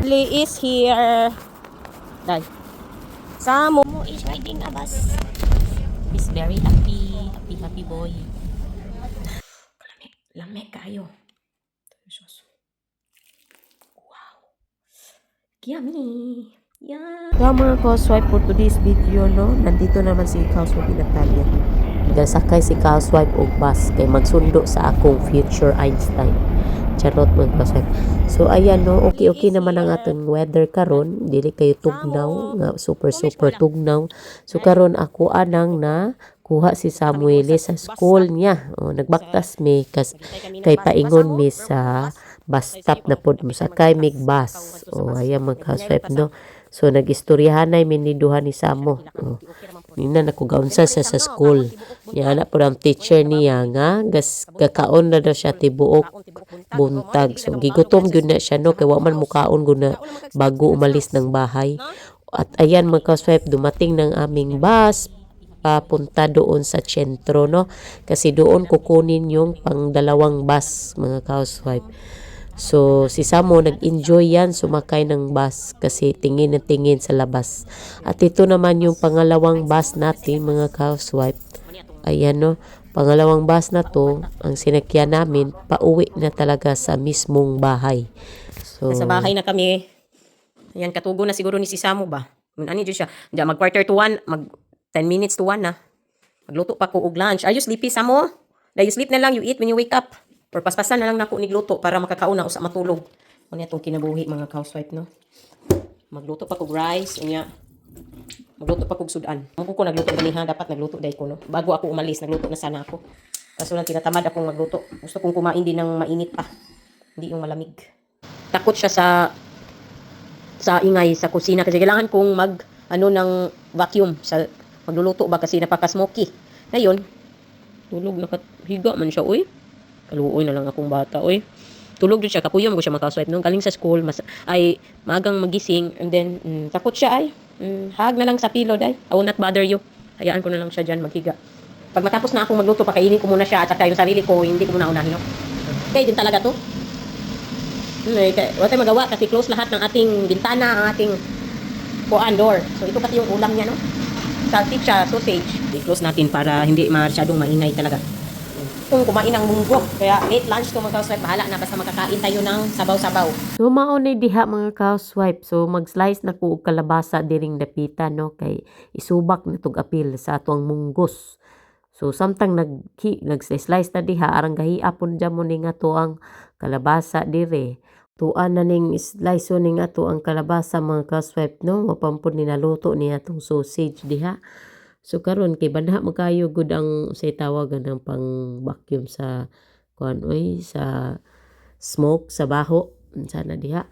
Lee is here. Dai. Samo is riding a bus. He's very happy. Happy boy. Lame kayo. Wow. Yummy. Yeah. So mga housewife for today's video, no? Nandito naman si housewife Natalia. Gasakay si housewife og bus kay magsundo sa akong future Einstein. Charot mga housewife. So ayan no, okay naman ang atong weather karon, dili kayo tugnaw, nga super tugnaw. So karon ako anang na kuha si Samuel sa school niya. O, nagbaktas mi kay paingon mi sa bus stop na pod mo sakay mig bus. O ayan mga housewife no. So nagistoryahanay miniduhan ni Samo. O, nina nakugaunsa sa school. Yan na po ang teacher niya nga gakaon na daw siya tibuok buntag. So gigutom gyud na siya no kay wa man mukaon guna bago umalis ng bahay. At ayan mga housewife dumating ng aming bus papunta doon sa sentro no kasi doon kukunin yung pangdalawang bus mga housewife. So, si Samo nag-enjoy yan sumakay ng bus kasi tingin na tingin sa labas. At ito naman yung pangalawang bus natin mga housewife. Ayan no, pangalawang bus na to, ang sinakyan namin, pauwi na talaga sa mismong bahay. So, nasa bahay na kami. Ayan, katugo na siguro ni si Samo ba? Ano dyan siya? Diyan, mag quarter to 1, mag 10 minutes to 1 na. Magluto pa ko og lunch. Are you sleepy, Samo? You sleep na lang, you eat when you wake up. Or paspasan na lang nako nigluto para makakauna usa matulog. Ano itong kinabuhi mga housewife no. Magluto pa kog rice unya. Magluto pa kog sudan. Mo ko nagluto ganiha dapat nagluto dai ko no. Bago ako umalis nagluto na sana ako. Kaso lang tinatamad akong magluto. Gusto kong kumain din ng mainit pa. Hindi yung malamig. Takot siya sa ingay sa kusina kasi kailangan kong ng vacuum sa magluluto ba kasi napaka-smoky. Ngayon, tulog nakahiga man siya oy. Kaluoy na lang akong bata, oy. Tulog din siya, kapuyom ko siya makaswipe nung galing sa school, maagang magising, and then, takot siya ay. Hag na lang sa pillow, ay. I will not bother you. Hayaan ko na lang siya dyan, maghiga. Pag matapos na akong magluto, pakainin ko muna siya, at saka yung sarili ko, hindi ko muna unahin, no? Okay, din talaga to. Wala tayong magawa, kasi close lahat ng ating bintana, ang ating door. So, ito kasi yung ulam niya, no? Salsich siya, sausage. I-close natin para hindi masyadong maingay talaga. Kung kumain ng munggo. Kaya late lunch to mga housewife, bahala na basta makakain tayo ng sabaw-sabaw. So maunay diha mga housewife. So mag-slice na ko og kalabasa diring dapita no kay isubak na tug apil sa atong munggos. So samtang nag-slice na diha arang gahiya pud jamo ning ato ang kalabasa dire. Tuan na ning slice ning ato ang kalabasa mga housewife no mapampud ni naluto ni atong sausage diha. So karon kay banha magkayo gud ang say tawagan ng pang vacuum sa sa smoke sa baho sana diha.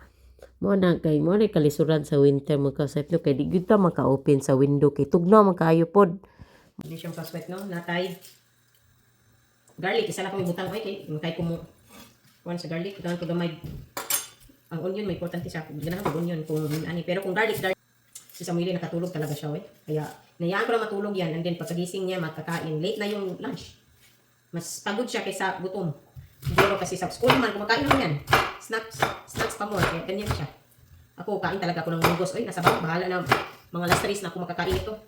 Mo na kalisuran sa winter mo kasayt no kay di gyud ta maka-open sa window kay tugnaw man kaayo pod. Di siyang kaswet no natay garlic isa lang ko ibutang kay kumo sa garlic ganahan ko gamay. Ang onion may importante siya ganahan ko onion kung ani pero kung garlic si Samuel nakatulog talaga siya kaya nayaan ko lang matulog yan and then pagkagising niya makakain late na yung lunch mas pagod siya kaysa gutom siguro kasi sa school man kumakain lang yan snacks pa mo kaya ganyan siya ako kain talaga ako ng munggos nasa bawang bahala na mga last 3 na ako makakain ito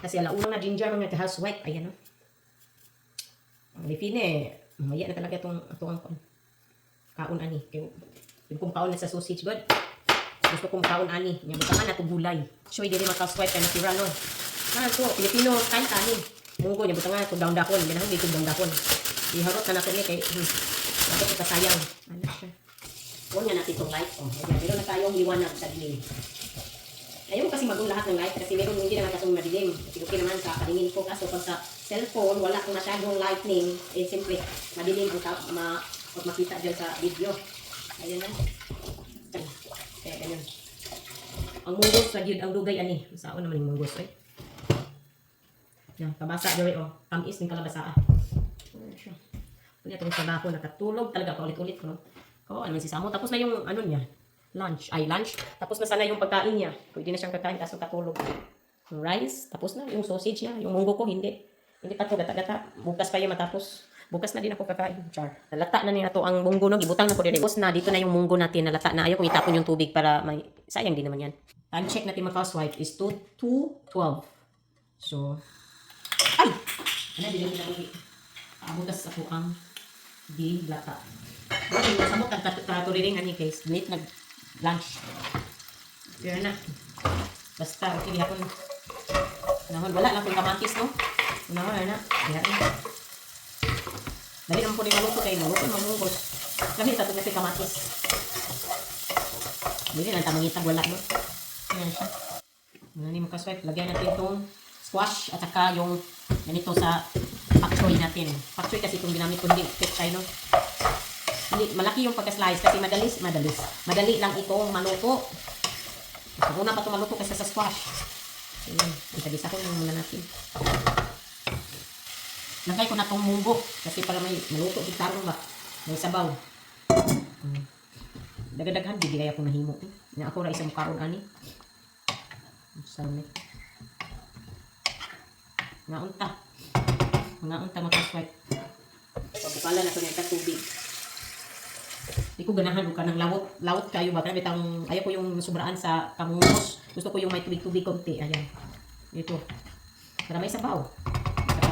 kasi alauna na ginger mga housewife ayan no ang lifine maya na talaga itong kaon ani yung kumakaon na sa sausage god gusto kong kaon ani nya butangan na to gulay shoy diri makaswipe kana si Rano to Pilipino kain kanin munggo nya butangan to daon dahon ganahan dito daon dahon iharot na nato ni kay dapat kita sayang ano siya kunya natin tong light meron na tayong liwanag sa dilim ayaw kasi magong lahat ng light kasi meron hindi naman kasong madilim kasi okay naman sa paningin ko kaso pag sa cellphone wala kang masyadong lightning simple madilim ang makita dyan sa video ayan na kaya ganyan. Ang munggos sa gyud ang dugay ani. Saan naman yung munggos ay. Yan, kabasa dere tamis ning kalabasa. Kunya tong trabaho nakatulog talaga paulit-ulit ko no. Ano si Samo tapos na yung niya. Lunch. Tapos na sana yung pagkain niya. Pwede na siyang kakain kaso katulog. Yung rice, tapos na yung sausage niya, yung munggo ko hindi. Hindi pa to gata-gata. Bukas pa yung matapos. Bukas na din ako kakain, char. Nalata na niya to ang munggo, no? Gibutang na ko din. Bukas na, dito na yung munggo natin, nalata na. Ayaw kong itapon yung tubig para may, sayang din naman yan. Time check natin mga housewife is 2:12. So, ay! Ano, din na ulit. Bukas ako ang dilata. Okay, masamot ang katuriring ani guys. Late nag-lunch. Yan na. Basta, okay, hapon. Nahon, wala lang kung kamatis, no? Nahon, na. Yan na. Dali naman po rin maluto kayo. Maluto, mamungkos. Kami, tatong kasi kamatis. Hindi lang tamangitag, wala, no? Ayan siya. Ano ni makaswipe. Lagyan natin itong squash at saka yung ganito sa pak choy natin. Pak choy kasi itong ginamit ko hindi pechay, no? Hindi, malaki yung pagka-slice kasi madali lang itong maluto. Mas una pa itong maluto kasi sa squash. Ayan, isa-isa ko yung muna natin. Lagay ko na itong munggo kasi para may maluto di tarong ba. May sabaw. Dagadaghan, di kaya akong nahimo. Na ako ra isang kaon ani. Salme. Mga unta makaswipe. Pagkala na ito yung tubig. Di ko ganahan ka ng lawot kayo ba? Kaya bitang, ayaw ko yung sobraan sa kamungos. Gusto ko yung may tubig-tubig konti. Ayan. Ito. Para may sabaw.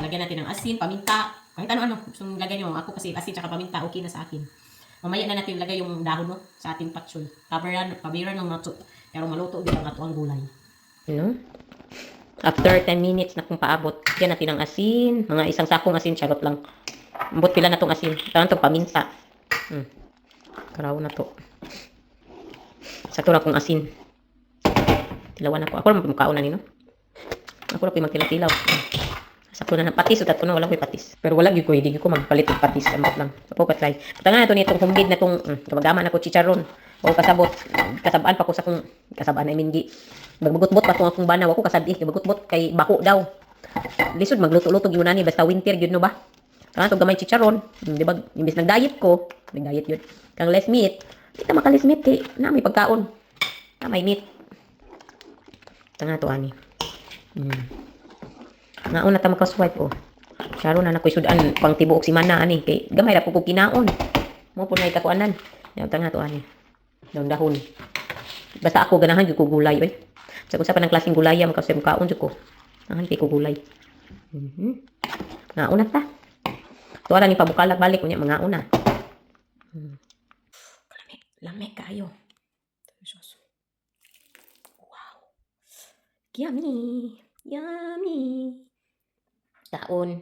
Lagyan natin ng asin, paminta. Kahit ano-ano. Gusto nyo lagyan nyo. Ako kasi asin tsaka paminta, okay na sa akin. Mamaya na natin lagay yung dahon, no? Sa ating patsoy. Pabiran ng nato. Pero maluto din ang ato ang gulay. You know? After 10 minutes na kung paabot, yan natin ang asin. Mga isang sakong asin, charot lang. Ambot pila na tong asin. Tangan tong paminta. Karaw na to. Sakto na kong asin. Tilawan ako. Ako lang magmukhaon na nino. Ako lang magtilaw-tilaw. Sakto na ng patis. Utat ko na wala ko'y patis. Pero wala ko. Hindi ko magpalit ng patis. Ambot lang. Ako patry. Patangan na ito nitong homemade na itong kamagaman ako chicharon. O kasabot. Kasabaan pa ko sa kong kasabaan. I mean, magbugot-bot pa itong akong banaw. Ako kasadi. Magbugot-bot kay bako daw. Lisod magluto-luto yun na ni. Basta winter yun no ba? Tangan itong gamay chicharon. Diba? Imbis nag-diet ko. Nag-diet yun. Kang less meat. Hindi ka makalis meat eh. Na may pagkaon. Na may meat. Tangan ito ani. Nauna ta makaswipe oh. Klaro na nakoy sudan pang tibuok si mana ani kay gamay ra po ko kinaon. Mo po nay katuanan. Yaw tanga to ani. Dahon. Basta ako ganahan gyud ko gulay oy. Sa usa pa ng klaseng gulay makasem kaon jud ko. Nahan kay ko gulay. Nauna ta. Tuara ni pabukalak balik unya mga una. Lamig kayo. Wow. Yummy. Yummy. Taon.